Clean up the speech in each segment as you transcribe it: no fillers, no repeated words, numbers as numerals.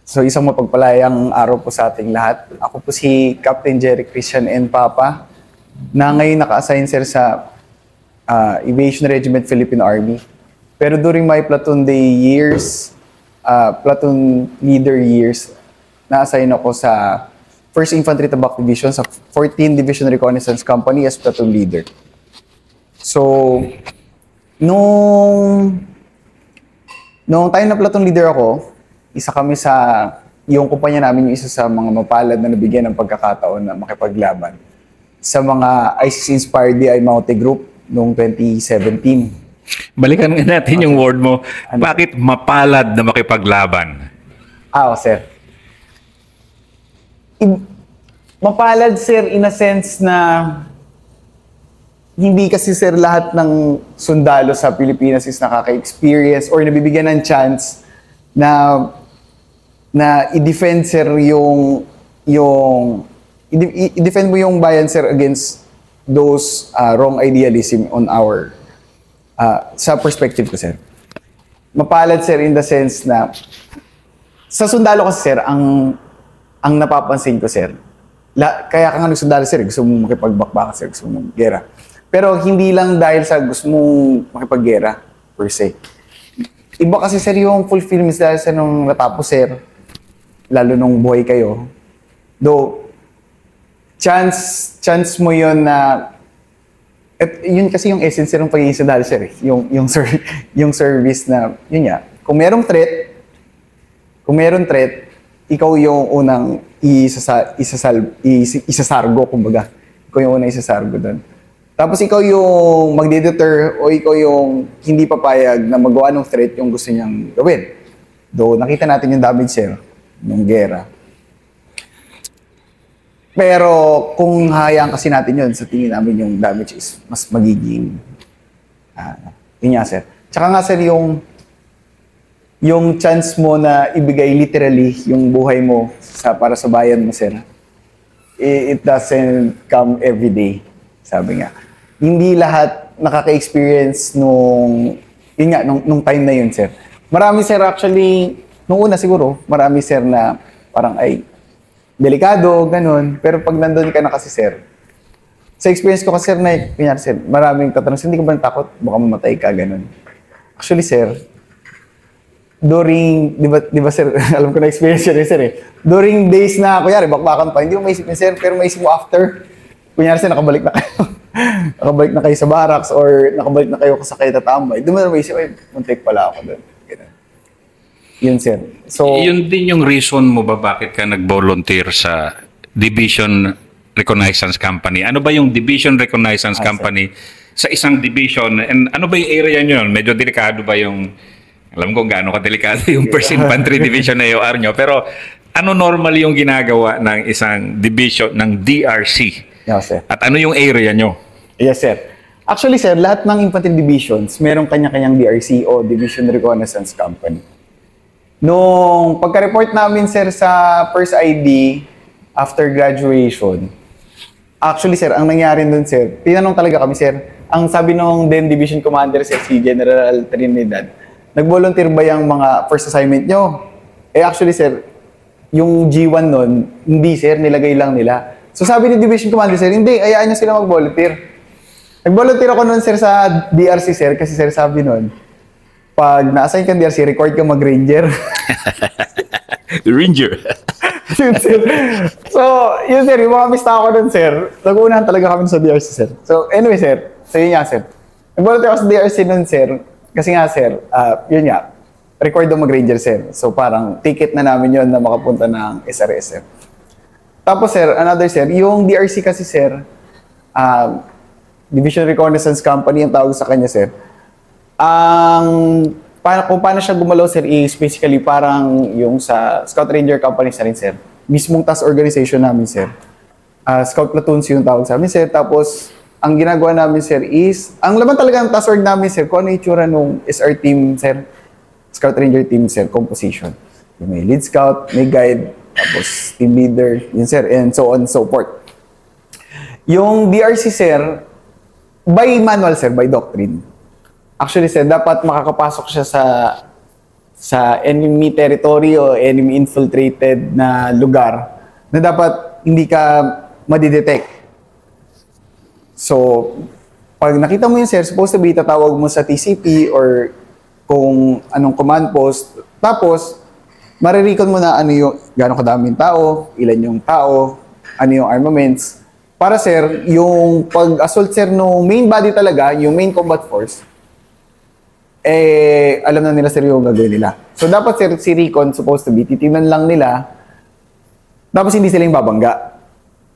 So isang mapagpalayang araw po sa ating lahat. Ako po si Captain Jerry Christian N. Papa na ngayon naka-assign sir sa Aviation Regiment Philippine Army. Pero during my platoon day years, platoon leader years, na-assign ako sa 1st Infantry Tabak Division sa 14th Division Reconnaissance Company as platoon leader. So, nung time na platoon leader ako, isa kami sa, yung kumpanya namin yung isa sa mga mapalad na nabigyan ng pagkakataon na makipaglaban sa mga ISIS-inspired DI Maute Group noong 2017. Balikan nga natin yung word mo. Bakit mapalad na makipaglaban? Sir. Mapalad, sir, in a sense na hindi kasi, sir, lahat ng sundalo sa Pilipinas is nakaka-experience or nabibigyan ng chance na i-defend, sir, i-defend mo yung bayan, sir, against those wrong idealism on our sa perspective ko, sir. Mapalad, sir, in the sense na sa sundalo kasi, sir, ang napapansin ko, sir, kaya ka nga nagsundalo, sir, gusto mong makipagbakbakan, sir, gusto mong gera. Pero hindi lang dahil sa gusto mong makipaggera, per se. Iba kasi, sir, yung fulfillment dahil sa nung natapos, sir, lalo nung buhay kayo. Though, chance mo yun na, yun kasi yung essence ng pagiging sundalo, sir, yung service na, yun nga, kung merong threat, ikaw yung unang isasargo, kumbaga. Ikaw yung unang isasargo doon. Tapos ikaw yung magde-deter o ikaw yung hindi papayag na magawa ng threat yung gusto niyang gawin. Though nakita natin yung damage, sir, ng gera. Pero kung hayaan kasi natin yun, sa tingin namin yung damage is mas magiging yun nga, sir. Tsaka nga, sir, yung chance mo na ibigay literally yung buhay mo para sa bayan mo, sir, it doesn't come every day, sabi nga. Hindi lahat nakaka-experience nung time na yun, sir. Marami, sir, actually, nung una siguro, marami, sir, na parang delikado, ganun. Pero pag nandun ka na kasi, sir, sa experience ko kasi, sir, kunyari, sir, maraming tatanong, hindi ka ba natakot? Baka mamatay ka, ganun. Actually, sir, during, di ba, sir, alam ko na experience yun, sir, eh. During days na, kunyari, bakbakan pa, hindi mo maisip, sir, pero maisip mo after, kunyari, sir, nakabalik na kayo. Nakabalik na kayo sa barracks or nakabalik na kayo sa kayo tatambay. Doon mo na maisip, muntik pala ako doon. Yun, sir. So, yun din yung reason mo ba bakit ka nag-volunteer sa Division Reconnaissance Company? Ano ba yung Division Reconnaissance Company sa isang division? And ano ba yung area nyo? Medyo delikado ba yung, alam ko gaano ka-delikado yung 1st Infantry Division na AOR nyo, pero ano normal yung ginagawa ng isang division ng DRC? Yes, sir. At ano yung area nyo? Yes, sir. Actually, sir, lahat ng infantry divisions, merong kanya-kanyang DRC o Division Reconnaissance Company. Nung pagka-report namin, sir, sa first ID after graduation, actually, sir, ang nangyari dun, sir, tinanong talaga kami, sir, ang sabi nung then Division Commander, sir, si General Trinidad, nag-volunteer ba yung mga first assignment nyo? Actually, sir, yung G1 nun, hindi, sir, nilagay lang nila. So sabi ni Division Commander, sir, hindi, ayaan nyo sila mag-volunteer. Nag-volunteer ako nun, sir, sa DRC, sir, kasi, sir, sabi nun, pag na-assign ka DRC, record ka mag-ranger. Ranger. Yun, sir. So, yun, sir, yung mga mista ako nun, sir, nag-uunahan talaga kami sa DRC, sir. So, anyway, sir, so yun nga, sir. Nag-volunteer ako sa DRC nun, sir, kasi nga, sir, yun nga, record daw mag-ranger, sir. So, parang ticket na namin yun na makapunta ng SRS, sir. Tapos, sir, another, sir, yung DRC kasi, sir, Division Reconnaissance Company ang tawag sa kanya, sir. Kung paano siya gumalaw, sir, is basically parang yung sa Scout Ranger Company sa rin, sir. Mismong task organization namin, sir. Scout platoons yung tawag sa amin, sir. Tapos, ang ginagawa namin, sir, is, ang laman talaga ng task org namin, sir, kung ano yung itsura nung SR team, sir, Scout Ranger team, sir, composition. Yung may lead scout, may guide, tapos team leader, yun, sir, and so on and so forth. Yung DRC, sir, by manual, sir, by doctrine. Actually, sir, dapat makakapasok siya sa enemy territory o enemy infiltrated na lugar na dapat hindi ka madidetect. So, pag nakita mo yun, sir, supposed to be tatawag mo sa TCP or kung anong command post. Tapos, marirecon mo na ano yung gano'ng kadaming tao, ilan yung tao, ano yung armaments. Para, sir, yung pag-assault, sir, no main body talaga, yung main combat force, alam na nila, sir, yung gagawin nila. So, dapat, sir, si recon supposed to be, titignan lang nila, tapos hindi sila yung babangga.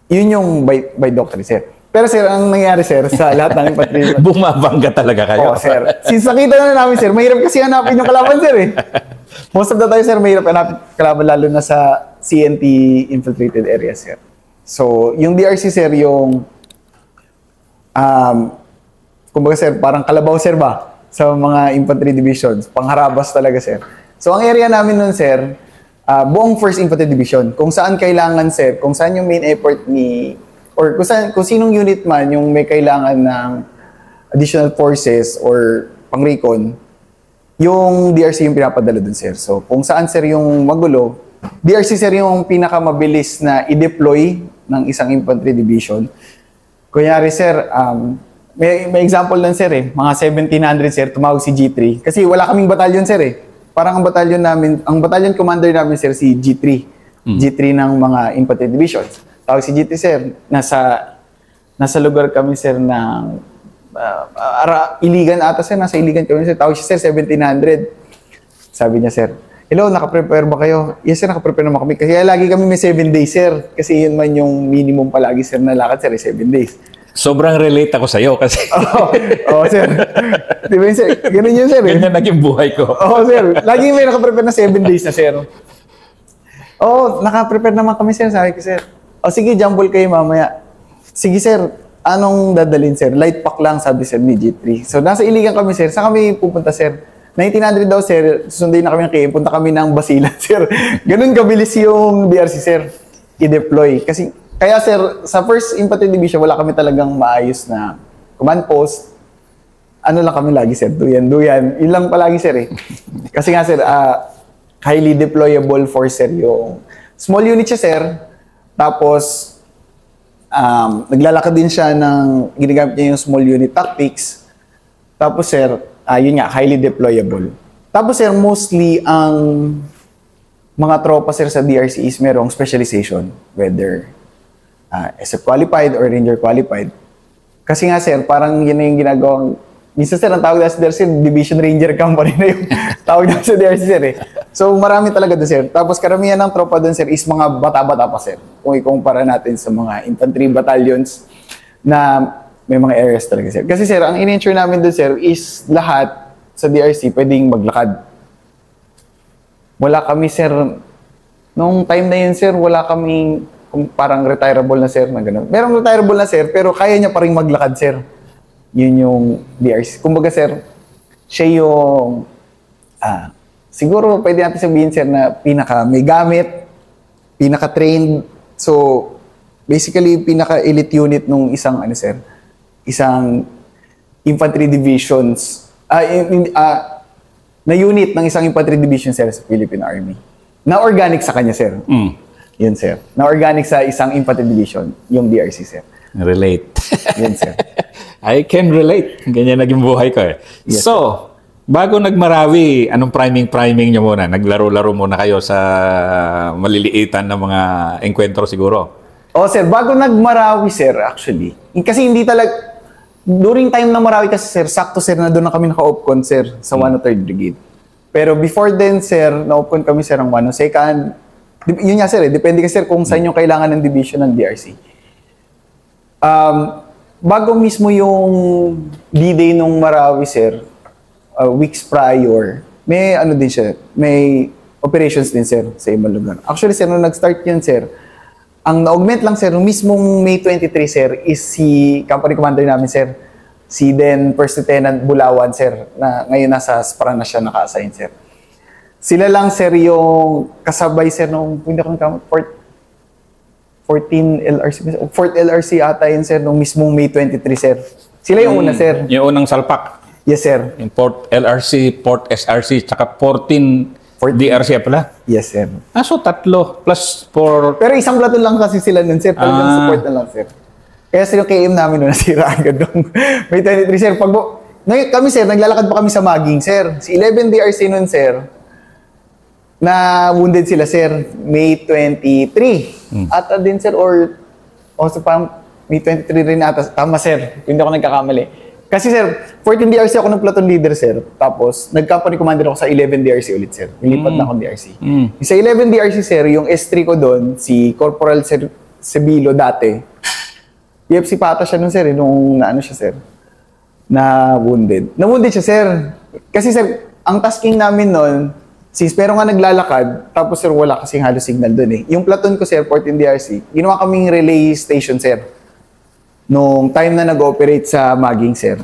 Yun yung by doctrine, sir. Pero, sir, ang nangyari, sir, sa lahat ng infantry... Bumabangga talaga kayo. Oo, sir. Since nakita na namin, sir, mahirap kasi hanapin yung kalaban, sir, eh. Most of the time, sir, mahirap hanapin kalaban, lalo na sa CNT infiltrated area, sir. So, yung DRC, sir, yung... kumbaga, sir, parang kalabaw, sir, ba? Sa mga infantry divisions. Pangharabas talaga, sir. So, ang area namin nun, sir, buong 1st Infantry Division. Kung saan kailangan, sir, kung saan yung main effort ni... or kung sinong unit man yung may kailangan ng additional forces or pang-recon, yung DRC yung pinapadala dun, sir. So, kung saan, sir, yung magulo, DRC, sir, yung pinakamabilis na i-deploy ng isang infantry division. Kunyari, sir, may example lang, sir, eh. Mga 1700, sir, tumawag si G3. Kasi wala kaming batalyon, sir, eh. Parang ang batalyon commander namin, sir, si G3. G3 ng mga infantry divisions. Tawag si GT, sir, nasa lugar kami, sir, ng Iligan ata, sir, nasa Iligan kami, sir. Tawag siya, sir, 1700. Sabi niya, sir, hello, naka-prepare ba kayo? Yes, sir, naka-prepare naman kami. Kasi lagi kami may 7 days, sir. Kasi yun man yung minimum palagi, sir, na lakad, sir, 7 days. Sobrang relate ako sa'yo kasi... Oo, sir. Di ba yun, sir? Ganun yun, sir. Ganyan naging buhay ko. Oo, sir. Lagi may naka-prepare na 7 days na, sir. Oo, naka-prepare naman kami, sir. Sabi ko, sir, o sige, jumble kayo mamaya. Sige, sir, anong dadalhin, sir? Light pack lang, sabi, sir, ni G3. So, nasa Iligan kami, sir. Saan kami pupunta, sir? 1900 daw, sir. Susundin na kami ng KM. Punta kami ng Basilan, sir. Ganun kabilis yung DRC, sir, i-deploy. Kaya, sir, sa 1st Infantry Division, wala kami talagang maayos na command post. Ano lang kami lagi, sir? Duyan. Yun lang palagi, sir, eh. Kasi nga, sir, highly deployable force, sir, yung small unit siya, sir. Tapos, naglalakad din siya ginagamit niya yung small unit tactics. Tapos, sir, yun nga, highly deployable. Tapos, sir, mostly ang mga tropa, sir, sa DRC is merong specialization, whether SF qualified or Ranger qualified. Kasi nga, sir, parang yun na yung ginagawang... Minsan, sir, ang tawag na sa DRC, Division Ranger Company na yung tawag na sa DRC, sir, eh. So, marami talaga doon, sir. Tapos, karamihan ng tropa doon, sir, is mga bata-bata pa, sir. Kung ikumpara natin sa mga infantry battalions na may mga areas talaga, sir. Kasi, sir, ang in-ensure namin doon, sir, is lahat sa DRC pwedeng maglakad. Wala kami, sir, nung time na yun, sir, wala kami parang retirable na, sir, na gano'n. Merong retirable na, sir, pero kaya niya pa rin maglakad, sir. Yun yung DRC. Kumbaga, sir, siya yung, siguro pwede natin sabihin, sir, na may gamit, pinaka-trained. So, basically, pinaka-elite unit nung isang, isang infantry divisions, na unit ng isang infantry division, sir, sa Philippine Army. Na organic sa kanya, sir. Yun, sir. Na organic sa isang infantry division, yung DRC, sir. Relate. Yun, sir. I can relate. Ganyan naging buhay ko, eh. Yes, so, bago nagmarawi, anong priming nyo muna? Naglaro-laro muna kayo sa maliliitan na mga enkwentro siguro? Sir, bago nagmarawi, sir, actually. Kasi hindi talaga, during time na Marawi kasi, sir, sakto, sir, na doon na kami naka-opcon, sir, sa 103rd Brigade. Pero before then, sir, na-opcon kami, sir, ang 102nd. Yun nga, sir, depende kasi, sir, kung saan yung kailangan ng division ng DRC. Bago mismo yung D-Day nung Marawi, sir, weeks prior, may din siya, may operations din, sir, sa ibang lugar. Actually, sir, nung nag-start yun, sir, ang na-augment lang, sir, nung mismong May 23, sir, is si company commander namin, sir, si then First Lieutenant Bulawan, sir, na ngayon nasa Spran na siya naka-assign, sir. Sila lang, sir, yung kasabay, sir, nung, hindi ko nang 4th LRC ata yun, sir, nung mismong May 23, sir. Sila yung una, sir. Yung unang salpak. Yes, sir. Yung Port LRC, Port SRC, tsaka 14 DRC pala? Yes, sir. So tatlo plus for... Pero isang platoon lang kasi sila nun, sir. Talagang support na lang, sir. Kaya sir, yung KM namin nun, nasira agad nung may 23, sir. Ngayon kami, sir, naglalakad pa kami sa Maging, sir. Si 11 DRC nun, sir, na wounded sila, sir, May 23. Ata din, sir, or also parang May 23 rin ata. Tama, sir. Hindi ako nagkakamali. Kasi, sir, 14 DRC ako ng platoon leader, sir. Tapos, nag-company commander ako sa 11 DRC ulit, sir. Nilipat na akong DRC. Sa 11 DRC, sir, yung S3 ko doon, si Corporal Sebilo dati, PFC pa ata siya nun, sir, nung naano siya, sir, na wounded. Na-wounded siya, sir. Kasi, sir, ang tasking namin nun, pero nga naglalakad, tapos, sir, wala kasing halos signal doon, eh. Yung platoon ko, sir, 14 DRC, ginawa kaming relay station, sir, nung time na nag-ooperate sa Maging, sir.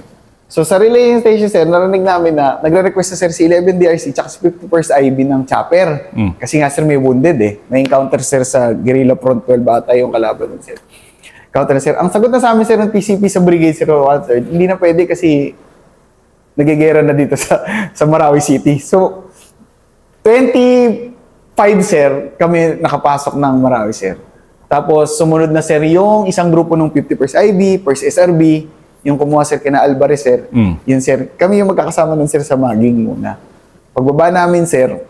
So, sa relay station, sir, narinig namin na nagre-request na, sir, si 11 DRC tsaka si 51st IB ng chopper. Kasi nga, sir, may wounded, eh. May encounter, sir, sa Guerrilla Front 12 ata yung kalaban nun, sir. Encounter, sir. Ang sagot na sa amin, sir, ng PCP sa Brigade 01, hindi na pwede kasi nagigera na dito sa Marawi City. So, 25, sir, kami nakapasok ng Marawi, sir. Tapos, sumunod na, sir, yung isang grupo ng 51st IB, 1st SRB, yung kumuha, sir, kina Alvarez, sir. Yun, sir. Kami yung magkakasama nun, sir, sa Maging muna. Pagbaba namin, sir,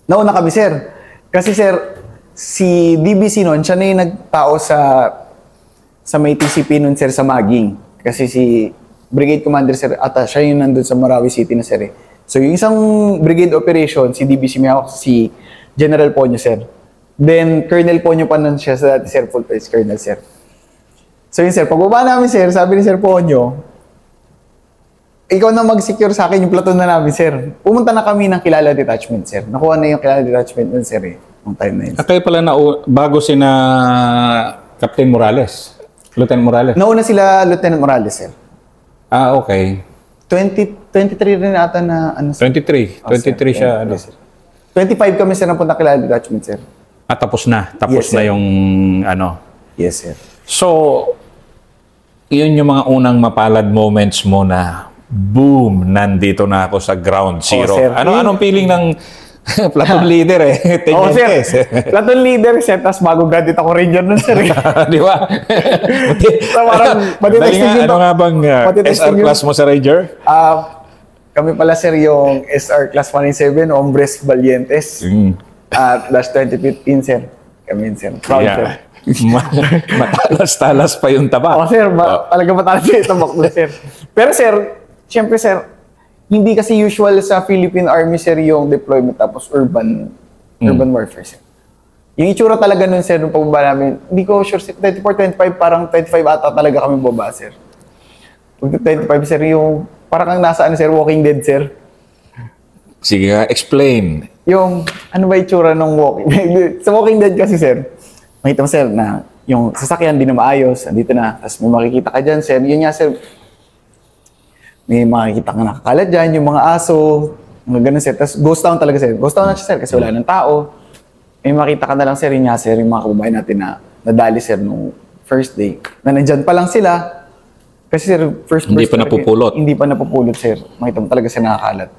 nauna kami, sir. Kasi, sir, si DBC nun, siya na yung nagtao sa may TCP nun, sir, sa Maging. Kasi si Brigade Commander, sir, ata siya yung nandun sa Marawi City na, sir, eh. So, yung isang brigade operation, si DBC may ako, si General Ponyo, sir. Then, Colonel Ponyo pa nun siya sa dati, sir, full place Colonel, sir. So yun, sir, pagbaba namin, sir, sabi ni Sir Ponyo, ikaw na mag-secure sa akin yung platoon na namin, sir. Pumunta na kami ng Kilala Detachment, sir. Nakuha na yung Kilala Detachment nun, sir, eh. Nung time na yun. Kayo pala na bago sina Captain Morales, Lieutenant Morales? Nauna sila Lieutenant Morales, sir. Okay. 23 rin ata na, ano, sir? 23. 23 siya, ano? Yes, sir. 25 kami, sir, napunta Kilala Detachment, sir. Tapos na. Tapos Yes, na sir. yung ano. Yes, sir. So, yun yung mga unang mapalad moments mo na boom, nandito na ako sa ground zero. sir. Anong feeling ng platoon leader eh? Oo, sir. Teniente. Platoon leader, sir. Tapos bago gadit ako ranger nun, sir. Di ba? So, parang, matitesting yun. Ano nga bang matitesting SR yun. class mo sa Ranger? Kami pala, sir, yung SR Class 197, Hombres Valientes. Last 2015, sir. Kami yun, sir. Proud, sir. Matalas-talas pa yung taba. Sir. Talaga matalas yung tabak na, sir. Pero, sir, syempre, sir, hindi kasi usual sa Philippine Army, sir, yung deployment tapos urban warfare, sir. Yung itsura talaga nun, sir, nung pababa namin, hindi ko sure, sir, 24, 25, parang 25 ata talaga kami baba, sir. Pag 25, sir, yung parang kang nasa, sir, Walking Dead, sir. Sige nga, explain. Yung, ano ba itsura ng Walking Dead? Sa Walking Dead kasi, sir, makita mo, sir, na yung sasakyan di na maayos, andito na, tapos may makikita ka dyan, sir. Yun nga, sir, may makikita ka nakakalat dyan, yung mga aso, mga ganun, sir. Tapos ghost town talaga, sir. Ghost town na siya, sir, kasi wala ng tao. May makita ka na lang, sir, yun nga, sir, yung mga kababayan natin na nadali, sir, nung first day. Na nandyan pa lang sila. Kasi, sir, Hindi pa napupulot. Hindi pa napupulot, sir. Makita mo talaga, sir, nakakalat.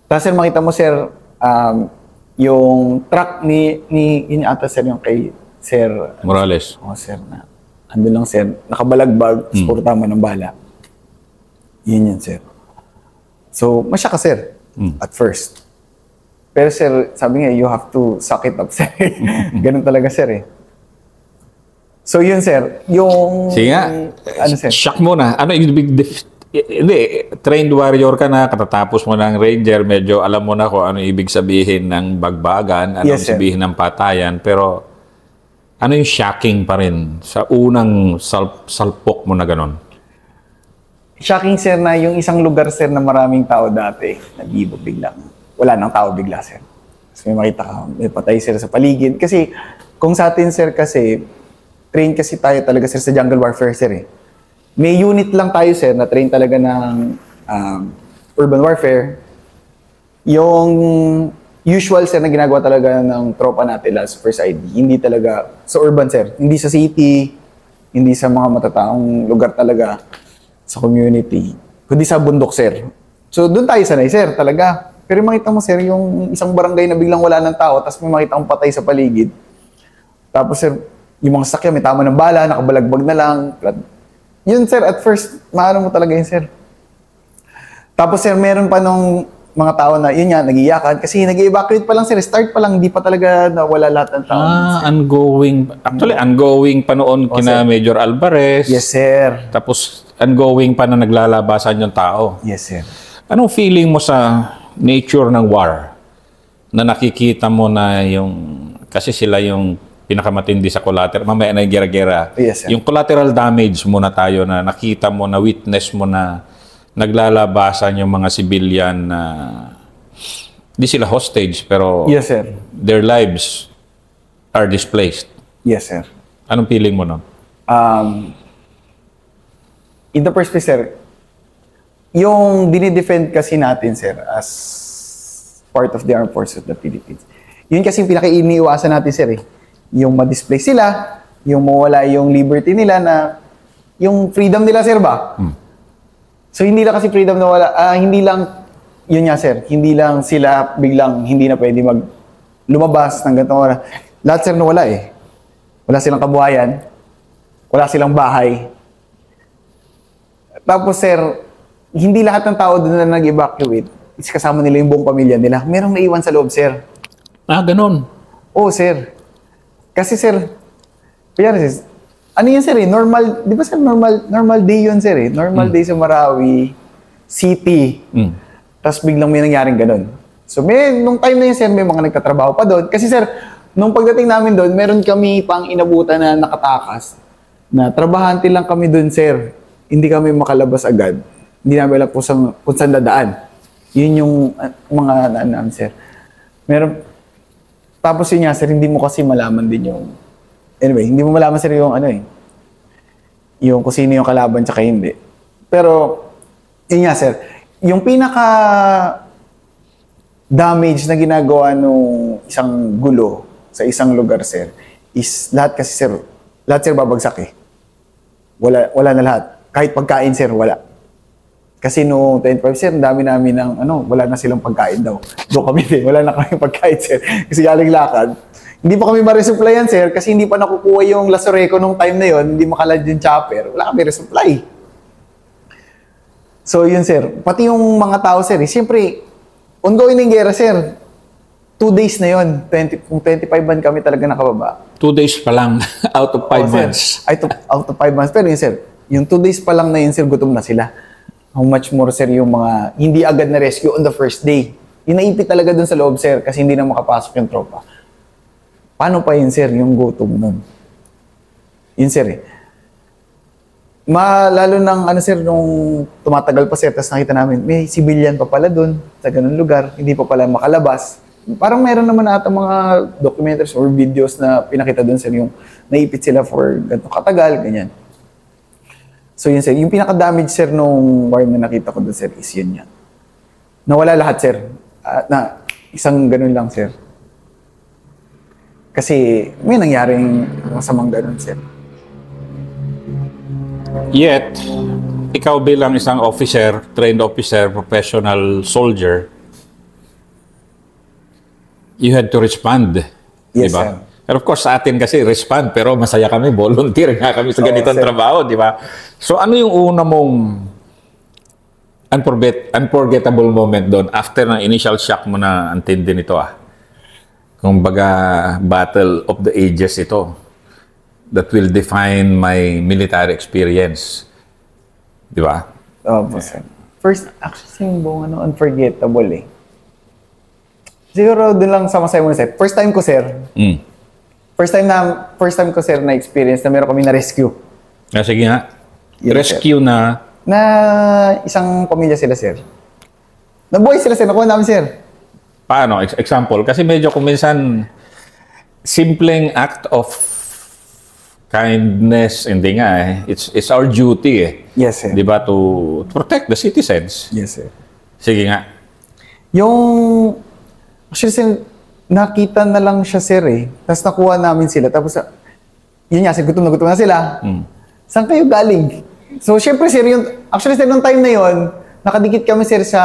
Tapos, sir, makita mo, sir, yung truck yun ata, sir, yung kay Sir Morales. Sir, na andun lang, sir, nakabalagbag, puro tama ng bala. Yun yun, sir. So, masya ka, sir, at first. Pero, sir, sabi nga, you have to suck it up, sir. Ganun talaga, sir, eh. So, yun, sir, yung... Sige nga, ano, sir? shock mo na. Ano yung hindi, trained warrior ka na, katatapos mo ng Ranger, medyo alam mo na kung ano ibig sabihin ng bagbagan, ano Yes, sabihin ng patayan, pero ano yung shocking pa rin sa unang salpok mo na ganon? Shocking, sir, na yung isang lugar, sir, na maraming tao dati, nag-ibo biglang. Wala nang tao bigla, sir. Kasi may makita ka, may patay, sir, sa paligid. Kasi, kung sa atin, sir, kasi, train kasi tayo talaga, sir, sa jungle warfare, sir, eh. May unit lang tayo, sir, na train talaga ng urban warfare. Yung usual, sir, na ginagawa talaga ng tropa natin last first ID, hindi talaga sa urban, sir. Hindi sa city, hindi sa mga matataong lugar talaga sa community, kundi sa bundok, sir. So, doon tayo sanay, sir, talaga. Pero makita mo, sir, yung isang barangay na biglang wala ng tao, tapos may makita kong patay sa paligid. Tapos, sir, yung mga sakya, may tama ng bala, nakabalagbag na lang. Yun, sir, at first, maano mo talaga yun, sir. Tapos, sir, meron pa nung mga tao na, yun nga, nag-iyakan. Kasi nag-evacuate pa lang, sir. Start pa lang, hindi pa talaga nawala lahat ng tao. Ongoing. Actually, ongoing pa noon kina sir. Major Alvarez. Yes, sir. Tapos, ongoing pa na naglalabasan yung tao. Yes, sir. Anong feeling mo sa nature ng war? Na nakikita mo na yung, kasi sila yung pinakamatindi sa collateral, mamaya na yung gera-gera. Yes, sir. Yung collateral damage muna tayo na nakita mo, na witness mo na naglalabasan yung mga civilian na di sila hostage, pero Yes, sir. their lives are displaced. Yes, sir. Anong feeling mo nun? In the first place, sir, yung dinidefend kasi natin, sir, as part of the Armed Forces of the Philippines, yun kasi yung pinaka-iniiwasan natin, sir, eh. Yung ma-display sila, yung mawala yung liberty nila na, yung freedom nila, sir, ba? So, hindi lang kasi freedom na wala, hindi lang, yun nga, sir, hindi lang sila biglang hindi na pwede lumabas ng ganitong oras. Lahat, sir, nawala eh. Wala silang kabuhayan, wala silang bahay. Tapos, sir, hindi lahat ng tao doon na nag-evacuate is kasama nila yung buong pamilya nila. Merong naiwan sa loob, sir. Ganun. Oo, sir. Kasi, sir, kaya sis, ano yun, sir, eh? Normal, di ba, sir, normal day yun, sir, eh? Normal day sa Marawi City. Tapos biglang may nangyaring ganun. So, nung time na yun, sir, may mga nagtatrabaho pa doon. Kasi, sir, nung pagdating namin doon, meron kami pang inabutan na nakatakas na trabahante lang kami doon, sir. Hindi kami makalabas agad. Hindi namin alam kung saan dadaan. Yun yung mga namin, sir. Meron, tapos yun nga, sir, hindi mo kasi malaman din yung, anyway, hindi mo malaman, sir, yung yung kung sino yung kalaban tsaka hindi. Pero, yun nga, sir, yung pinaka damage na ginagawa nung isang gulo sa isang lugar, sir, is lahat kasi, sir, babagsak eh. Wala na lahat. Kahit pagkain, sir, wala. Kasi noong 25, sir, dami namin ng, wala na silang pagkain daw. Doon kami din, wala na kami pagkain, sir. Kasi galing lakad. Hindi pa kami ma-resupply yan, sir, kasi hindi pa nakukuha yung Lasoreco nung time na yon, hindi makalad yung chopper. Wala kami resupply. So, yun, sir. Pati yung mga tao, sir, siyempre, ongoing ng gera, sir. 2 days na yon. Kung 25 man kami talaga nakababa. 2 days pa lang out of 5 months. Out of 5 months. Pero yun, sir, yung 2 days pa lang na yun, sir, gutom na sila. How much more, sir, yung mga hindi agad na rescue on the first day. Yung naipit talaga dun sa loob, sir, kasi hindi na makapasok yung tropa. Paano pa yun, sir, yung gutom nun? Yun, sir, eh. Lalo ng, sir, nung tumatagal pa, sir, tapos nakita namin, may civilian pa pala dun, sa ganun lugar, hindi pa pala makalabas. Parang meron naman ata mga documentaries or videos na pinakita dun, sir, yung naipit sila for ganito katagal, ganyan. So yun, sir, yung pinaka-damage, sir, nung war na nakita ko dun, sir, is yun yan. Nawala lahat, sir. Na isang ganun lang, sir. Kasi may nangyaring masamang ganun, sir. Yet, ikaw bilang isang officer, trained officer, professional soldier, you had to respond. Yes, diba? sir. Pero of course, sa atin kasi respond, pero masaya kami, volunteer nga kami sa ganitong trabaho, di ba? So ano yung una mong unforgettable moment doon after ng initial shock mo na antindi nito Kung baga, battle of the ages ito that will define my military experience. Di ba? Opo, sir. First, actually, yung buong unforgettable eh. Siguro doon lang sa masaya mo, sir. First time ko, sir. First time ko, sir, na experience na meron kami na rescue. Sige nga. Yes, Rescue sir. Na isang pamilya sila, sir. Nabuhay sila, sir. Nakuha namin, sir. Paano? Example? Kasi medyo kung minsan, simpleng act of kindness, hindi nga It's our duty Yes, sir. Di ba? To protect the citizens. Yes, sir. Sige nga. Actually, sir, nakita na lang siya, sir, Tapos nakuha namin sila. Tapos, yun nga, sir, gutom na sila. Saan kayo galing? So, syempre, sir, actually, sir, nung time na yon, nakadikit kami, sir, sa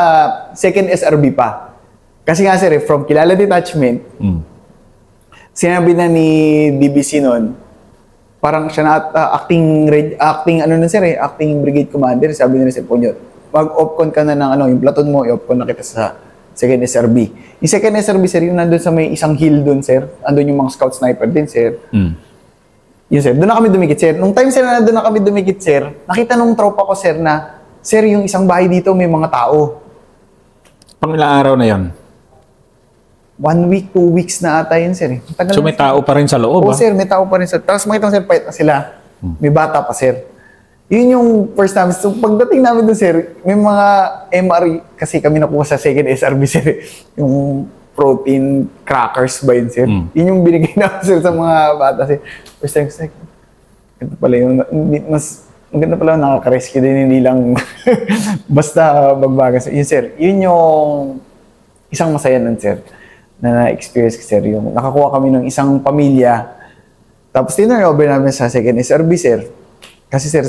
second SRB pa. Kasi nga, sir, from Kilala Detachment, sinabi na ni DBC noon, parang siya na acting brigade commander. Sabi nila sa Ponyo, mag-opcon ka na ng yung platoon mo, i-opcon na kita sa 2nd SRB. Yung 2nd SRB, sir, yung nandun sa may isang hill doon, sir. Andun yung mga scout sniper din, sir. Yun, sir. Doon na kami dumikit, sir. Nung time, sir, na doon na kami dumikit, sir, nakita nung tropa ko, sir, na, sir, yung isang bahay dito may mga tao. Pang ilang araw na yon? 1 week, 2 weeks na ata yun, sir. So may tao pa rin sa loob, Oo, sir, may tao pa rin, sir. Tapos makita mo, sir, fight na sila. May bata pa, sir. Yun yung first time. So pagdating namin doon, sir, may mga MR, kasi kami nakuha sa 2nd SRB, sir. Yung protein crackers ba yun, sir? Yun yung binigay namin, sir, sa mga bata, sir. First time, sir, ganda pala yung, maganda pala nakaka-rescue din, hindi lang basta magbagas. Yun, sir, yun yung isang masaya nun, sir, na na-experience ko, sir. Yung nakakuha kami ng isang pamilya, tapos tinurnover namin sa 2nd SRB, sir. Kasi, sir,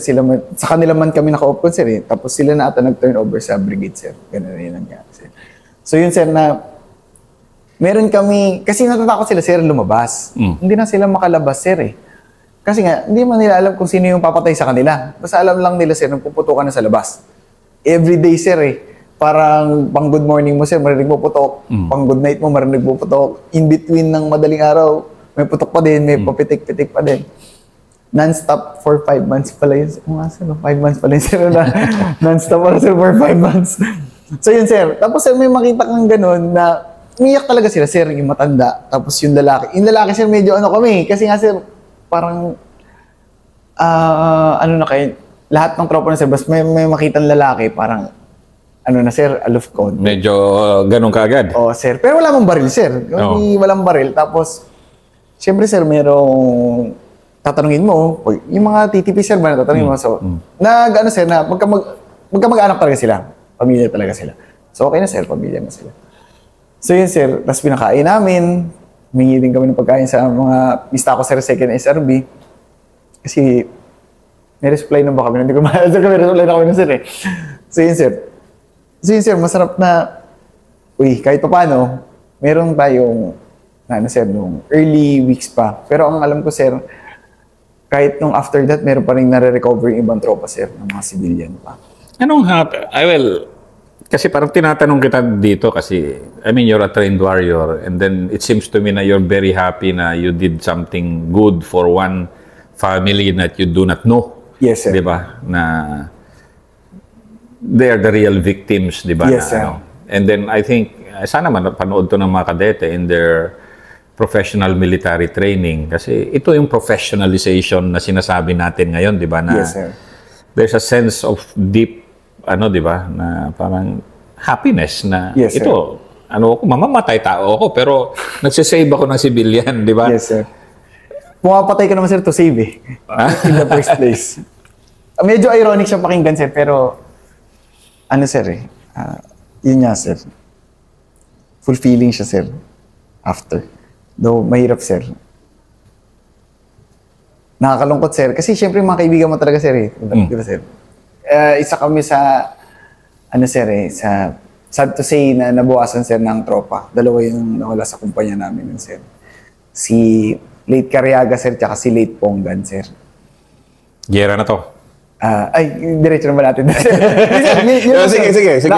sa kanila man kami naka-opcon, sir, eh. Tapos sila na ata nag-turnover sa brigade, sir. Ganun yun nangyari, sir. So yun, sir, na meron kami, kasi natatakot sila, sir, lumabas. Hindi na sila makalabas, sir, eh. Kasi nga, hindi man nila alam kung sino yung papatay sa kanila. Basta alam lang nila, sir, nang puputukan na sa labas. Everyday, sir, eh. Parang pang good morning mo, sir, marinig mo putok. Pang good night mo, marinig mo putok. In between ng madaling araw, may putok pa din, may papitik-pitik pa din. Non-stop for 5 months pala yun. Sir, 5 months pala yun, sir. Non-stop pala, sir, for 5 months. So yun, sir. Tapos, sir, may makita kang ganun na umiyak talaga sila, sir, yung matanda. Tapos yung lalaki. Yung lalaki, sir, medyo kami. Kasi nga, sir, parang, lahat ng tropa na, sir, basta may makitang lalaki, parang, sir, aloof konti. Medyo ganun kaagad. Oo, sir. Pero wala mong baril, sir. Walang baril. Tapos, siyempre, sir, merong tatanungin mo, yung mga TTP, sir, ba tatanungin mo? So, sir, na magkamag-anak talaga sila. Pamilya talaga sila. So, okay na, sir, pamilya na sila. So, yun, sir, tapos pinakain namin. Humingi din kami ng pagkain sa mga mista ko, sir, 2nd SRB. Kasi, may resupply na ba kami? Hindi ko mahal, sir, may resupply na kami na, sir, eh. So, yun, sir, masarap na, kahit pa paano, meron tayong, sir, nung early weeks pa. Pero ang alam ko, sir, kahit nung after that, meron pa rin nare-recover yung ibang tropa, sir, ng mga civilian pa. Anong kasi parang tinatanong kita dito kasi, you're a trained warrior and then it seems to me na you're very happy na you did something good for one family that you do not know. Yes, sir. Di ba? Na they are the real victims, di ba? Yes, sir. And then I think, sana panood to ng mga kadete in their professional military training kasi ito yung professionalization na sinasabi natin ngayon, di ba? Na yes, sir. There's a sense of deep, di ba, na parang happiness na yes, ito, mamamatay tao ako pero nagsisave ako ng civilian, di ba? Yes, sir. Pumapatay ka naman, sir, to save, eh. In the first place. Medyo ironic siya pakinggan, sir, pero sir, eh. Yun nga, sir. Fulfilling siya, sir. After. Though, mahirap, sir. Nakakalungkot, sir. Kasi, syempre, mga kaibigan mo talaga, sir, eh. Di ba, sir? Isa kami sa, sir, eh, sad to say na nabuwasan, sir, ng tropa. Dalawa yung nawala sa kumpanya namin, sir. Si late Cariaga, sir, tsaka si late Ponggan, sir. Gera na to. Diretso naman natin. Sige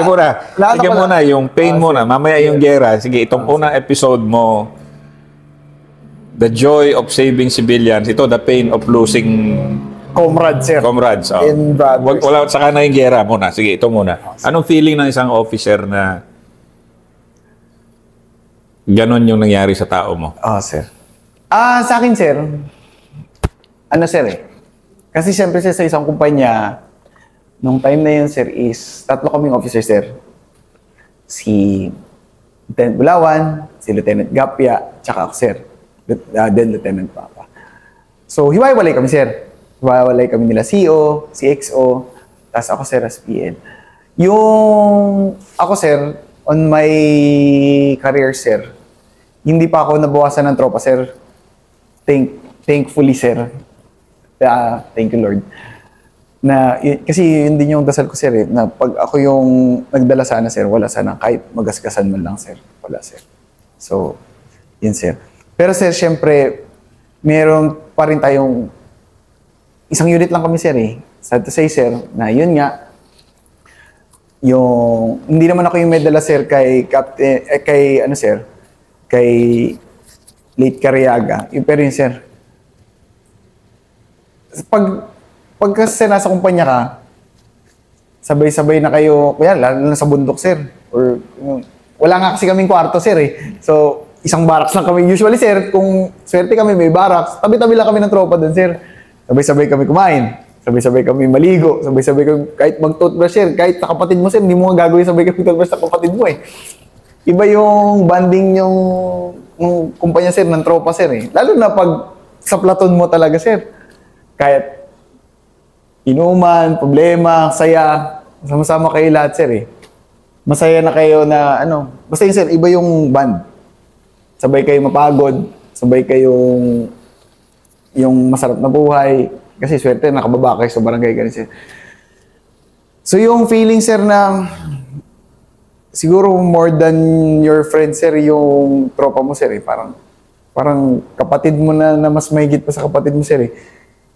muna. Yung pain muna. Mamaya yung gera. Sige, itong unang episode mo, the joy of saving civilians. Ito, the pain of losing comrades, sir. Comrades. In brothers. Wala, saka na yung gera muna. Sige, ito muna. Anong feeling ng isang officer na ganon yung nangyari sa tao mo? Sir. Sa akin, sir, sir, eh. Kasi siyempre, sir, sa isang kumpanya, nung time na yun, sir, is 3 kaming officer, sir. Si Lieutenant Bulawan, si Lieutenant Gapia, tsaka ako, sir. Then Lieutenant Papa. So, hiwa-hiwalay kami, sir. Hiwa-hiwalay kami nila CO, CXO, tapos ako, sir, as PN. Yung ako, sir, on my career, sir, hindi pa ako nabawasan ng tropa, sir. Thankfully, sir. Thank you, Lord. kasi yun din yung dasal ko, sir, eh, na pag ako yung nagdala sana, sir, wala sana kahit magaskasan man lang, sir. Wala, sir. So, yun, sir. Pero, sir, syempre, meron pa rin tayong isang unit lang kami, sir, eh. Sad to say, sir, na yun nga, yung, hindi naman ako yung may dala, sir, kay Captain, kay late Cariaga. Pero yun, sir, pagka sir, nasa kumpanya ka, sabay-sabay na kayo, kaya lalo na sa bundok, sir. Or, wala nga kasi kaming kwarto, sir, eh. So, isang barracks lang kami. Usually, sir, kung swerte kami, may barracks, tabi-tabi lang kami ng tropa doon, sir. Sabay-sabay kami kumain. Sabay-sabay kami maligo. Sabay-sabay kami, kahit mag-toothbrush, sir, kahit sa kapatid mo, sir, hindi mo nga gagawin sabay kami toothbrush sa kapatid mo, eh. Iba yung banding yung kumpanya, sir, ng tropa, sir, eh. Lalo na pag sa platon mo talaga, sir. Kahit inuman, problema, saya, sama-sama kayo lahat, sir, eh. Masaya na kayo na, basta yun, sir, iba yung band. Sabay kayo mapagod, sabay kayong yung masarap na buhay, kasi swerte, nakababa kayo sa barangay, ganun, sir. So, yung feeling, sir, na siguro more than your friend, sir, yung tropa mo, sir, eh. Parang kapatid mo na mas mahigit pa sa kapatid mo, sir, eh.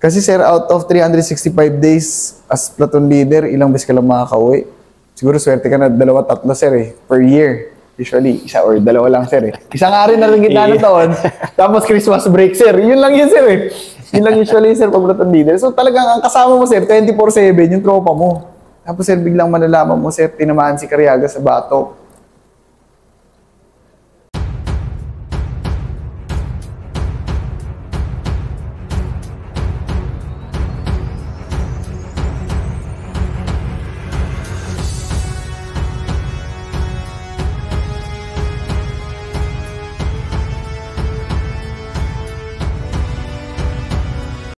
Kasi, sir, out of 365 days as platoon leader, ilang beses ka lang makakauwi. Siguro swerte ka na 2-3, sir, eh, per year. Usually, isa or 2 lang, sir, eh. Isang araw na rin gitna ng taon, tapos Christmas break, sir. Yun lang yun, sir, eh. Yun lang usually, sir, pag platoon leader. So, talagang ang kasama mo, sir, 24/7, yung tropa mo. Tapos, sir, biglang malalaman mo, sir, tinamaan si Cariaga sa batok.